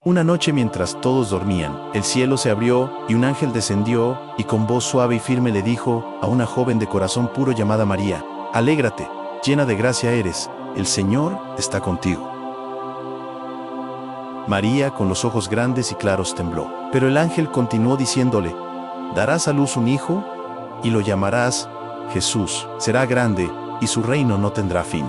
Una noche mientras todos dormían, el cielo se abrió y un ángel descendió y con voz suave y firme le dijo a una joven de corazón puro llamada María: «Alégrate, llena de gracia eres, el Señor está contigo». María, con los ojos grandes y claros, tembló. Pero el ángel continuó diciéndole: «Darás a luz un hijo y lo llamarás Jesús. Será grande y su reino no tendrá fin».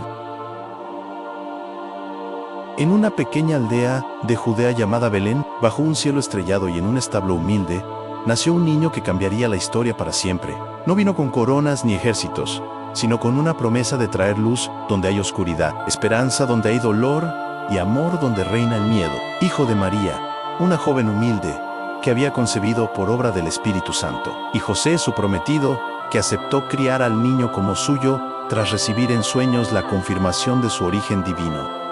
En una pequeña aldea de Judea llamada Belén, bajo un cielo estrellado y en un establo humilde, nació un niño que cambiaría la historia para siempre. No vino con coronas ni ejércitos, sino con una promesa de traer luz donde hay oscuridad, esperanza donde hay dolor y amor donde reina el miedo. Hijo de María, una joven humilde, que había concebido por obra del Espíritu Santo, y José, su prometido, que aceptó criar al niño como suyo tras recibir en sueños la confirmación de su origen divino.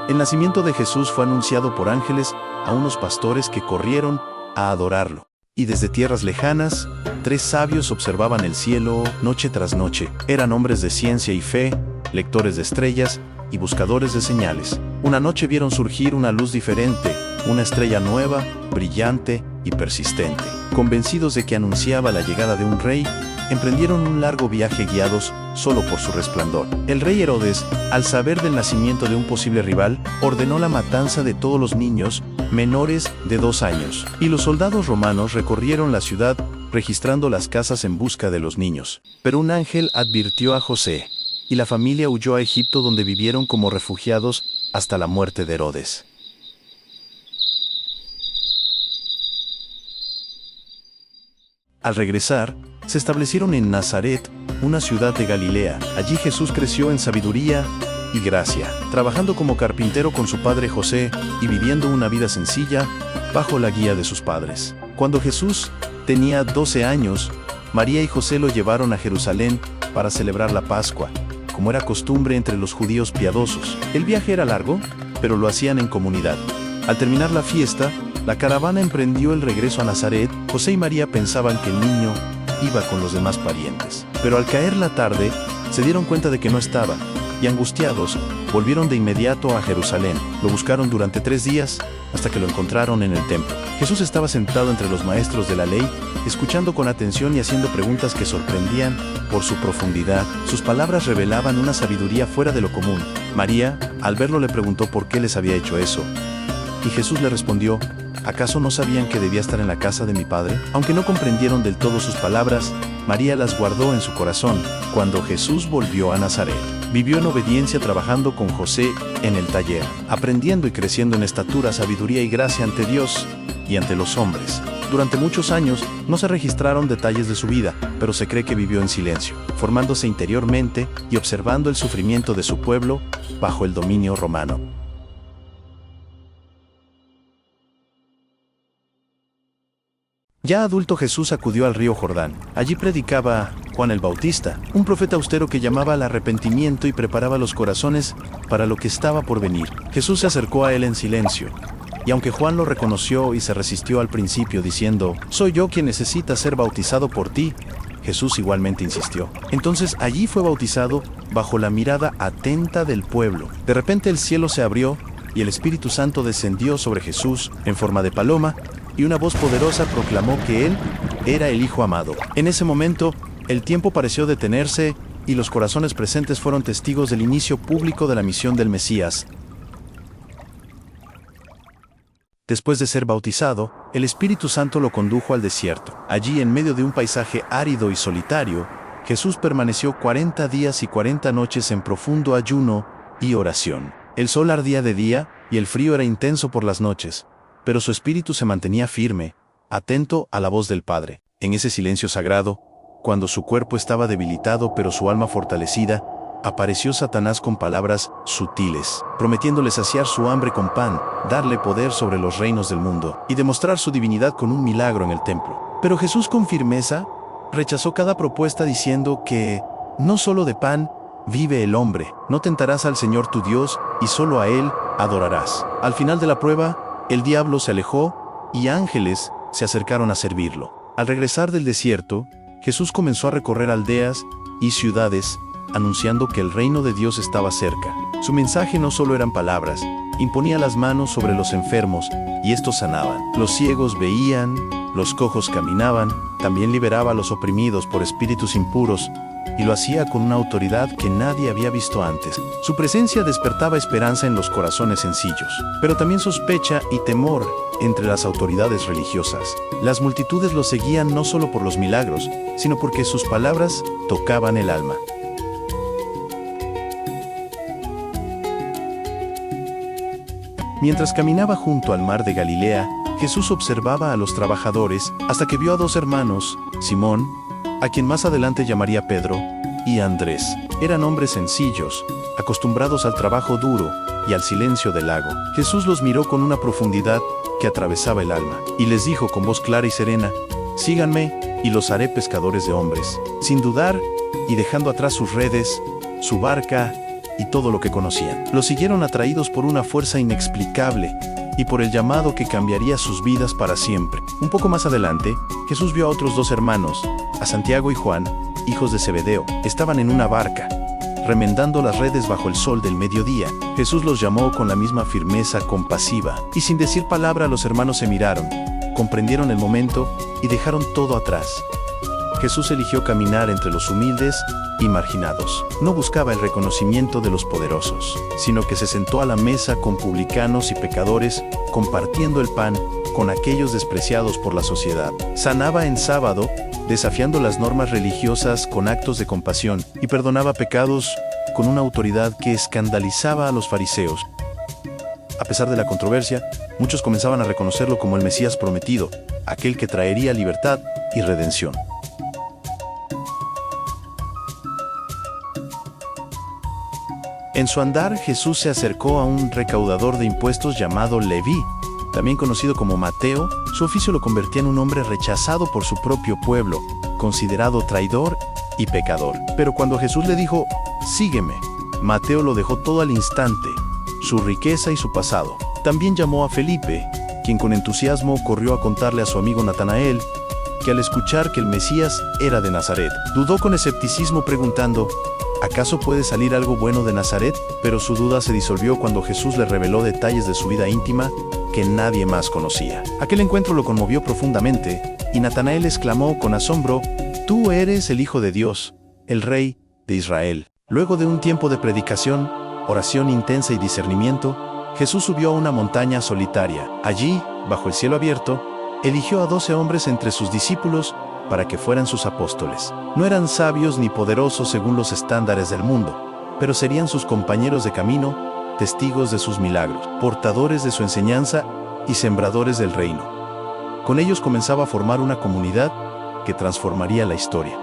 El nacimiento de Jesús fue anunciado por ángeles a unos pastores que corrieron a adorarlo. Y desde tierras lejanas, 3 sabios observaban el cielo noche tras noche. Eran hombres de ciencia y fe, lectores de estrellas y buscadores de señales. Una noche vieron surgir una luz diferente, una estrella nueva, brillante y persistente. Convencidos de que anunciaba la llegada de un rey, emprendieron un largo viaje guiados solo por su resplandor. El rey Herodes, al saber del nacimiento de un posible rival, ordenó la matanza de todos los niños menores de 2 años, y los soldados romanos recorrieron la ciudad registrando las casas en busca de los niños. Pero un ángel advirtió a José, y la familia huyó a Egipto, donde vivieron como refugiados hasta la muerte de Herodes. Al regresar, se establecieron en Nazaret, una ciudad de Galilea. Allí Jesús creció en sabiduría y gracia, trabajando como carpintero con su padre José y viviendo una vida sencilla bajo la guía de sus padres. Cuando Jesús tenía 12 años, María y José lo llevaron a Jerusalén para celebrar la Pascua, como era costumbre entre los judíos piadosos. El viaje era largo, pero lo hacían en comunidad. Al terminar la fiesta, la caravana emprendió el regreso a Nazaret. José y María pensaban que el niño iba con los demás parientes. Pero al caer la tarde, se dieron cuenta de que no estaba, y angustiados, volvieron de inmediato a Jerusalén. Lo buscaron durante 3 días, hasta que lo encontraron en el templo. Jesús estaba sentado entre los maestros de la ley, escuchando con atención y haciendo preguntas que sorprendían por su profundidad. Sus palabras revelaban una sabiduría fuera de lo común. María, al verlo, le preguntó por qué les había hecho eso. Y Jesús le respondió: ¿acaso no sabían que debía estar en la casa de mi padre? Aunque no comprendieron del todo sus palabras, María las guardó en su corazón. Cuando Jesús volvió a Nazaret, vivió en obediencia, trabajando con José en el taller, aprendiendo y creciendo en estatura, sabiduría y gracia ante Dios y ante los hombres. Durante muchos años no se registraron detalles de su vida, pero se cree que vivió en silencio, formándose interiormente y observando el sufrimiento de su pueblo bajo el dominio romano. Ya adulto, Jesús acudió al río Jordán. Allí predicaba Juan el Bautista, un profeta austero que llamaba al arrepentimiento y preparaba los corazones para lo que estaba por venir. Jesús se acercó a él en silencio, y aunque Juan lo reconoció y se resistió al principio diciendo: «Soy yo quien necesita ser bautizado por ti», Jesús igualmente insistió. Entonces allí fue bautizado bajo la mirada atenta del pueblo. De repente el cielo se abrió y el Espíritu Santo descendió sobre Jesús en forma de paloma, y una voz poderosa proclamó que él era el Hijo amado. En ese momento, el tiempo pareció detenerse y los corazones presentes fueron testigos del inicio público de la misión del Mesías. Después de ser bautizado, el Espíritu Santo lo condujo al desierto. Allí, en medio de un paisaje árido y solitario, Jesús permaneció 40 días y 40 noches en profundo ayuno y oración. El sol ardía de día y el frío era intenso por las noches, pero su espíritu se mantenía firme, atento a la voz del Padre. En ese silencio sagrado, cuando su cuerpo estaba debilitado pero su alma fortalecida, apareció Satanás con palabras sutiles, prometiéndole saciar su hambre con pan, darle poder sobre los reinos del mundo y demostrar su divinidad con un milagro en el templo. Pero Jesús, con firmeza, rechazó cada propuesta, diciendo que no solo de pan vive el hombre. No tentarás al Señor tu Dios y solo a Él adorarás. Al final de la prueba, el diablo se alejó y ángeles se acercaron a servirlo. Al regresar del desierto, Jesús comenzó a recorrer aldeas y ciudades, anunciando que el reino de Dios estaba cerca. Su mensaje no solo eran palabras, imponía las manos sobre los enfermos y estos sanaban. Los ciegos veían, los cojos caminaban, también liberaba a los oprimidos por espíritus impuros, y lo hacía con una autoridad que nadie había visto antes. Su presencia despertaba esperanza en los corazones sencillos, pero también sospecha y temor entre las autoridades religiosas. Las multitudes lo seguían no solo por los milagros, sino porque sus palabras tocaban el alma. Mientras caminaba junto al mar de Galilea, Jesús observaba a los trabajadores hasta que vio a dos hermanos, Simón, a quien más adelante llamaría Pedro, y Andrés. Eran hombres sencillos, acostumbrados al trabajo duro y al silencio del lago. Jesús los miró con una profundidad que atravesaba el alma, y les dijo con voz clara y serena: «Síganme, y los haré pescadores de hombres». Sin dudar, y dejando atrás sus redes, su barca y todo lo que conocían, los siguieron atraídos por una fuerza inexplicable y por el llamado que cambiaría sus vidas para siempre. Un poco más adelante, Jesús vio a otros dos hermanos, a Santiago y Juan, hijos de Zebedeo. Estaban en una barca, remendando las redes bajo el sol del mediodía. Jesús los llamó con la misma firmeza compasiva, y sin decir palabra los hermanos se miraron, comprendieron el momento y dejaron todo atrás. Jesús eligió caminar entre los humildes y marginados. No buscaba el reconocimiento de los poderosos, sino que se sentó a la mesa con publicanos y pecadores, compartiendo el pan con aquellos despreciados por la sociedad. Sanaba en sábado, desafiando las normas religiosas con actos de compasión, y perdonaba pecados con una autoridad que escandalizaba a los fariseos. A pesar de la controversia, muchos comenzaban a reconocerlo como el Mesías prometido, aquel que traería libertad y redención. En su andar, Jesús se acercó a un recaudador de impuestos llamado Leví, también conocido como Mateo. Su oficio lo convertía en un hombre rechazado por su propio pueblo, considerado traidor y pecador. Pero cuando Jesús le dijo: «Sígueme», Mateo lo dejó todo al instante, su riqueza y su pasado. También llamó a Felipe, quien con entusiasmo corrió a contarle a su amigo Natanael que al escuchar que el Mesías era de Nazaret, dudó con escepticismo preguntando: ¿acaso puede salir algo bueno de Nazaret? Pero su duda se disolvió cuando Jesús le reveló detalles de su vida íntima que nadie más conocía. Aquel encuentro lo conmovió profundamente, y Natanael exclamó con asombro: «Tú eres el Hijo de Dios, el Rey de Israel». Luego de un tiempo de predicación, oración intensa y discernimiento, Jesús subió a una montaña solitaria. Allí, bajo el cielo abierto, eligió a 12 hombres entre sus discípulos para que fueran sus apóstoles. No eran sabios ni poderosos según los estándares del mundo, pero serían sus compañeros de camino, testigos de sus milagros, portadores de su enseñanza y sembradores del reino. Con ellos comenzaba a formar una comunidad que transformaría la historia.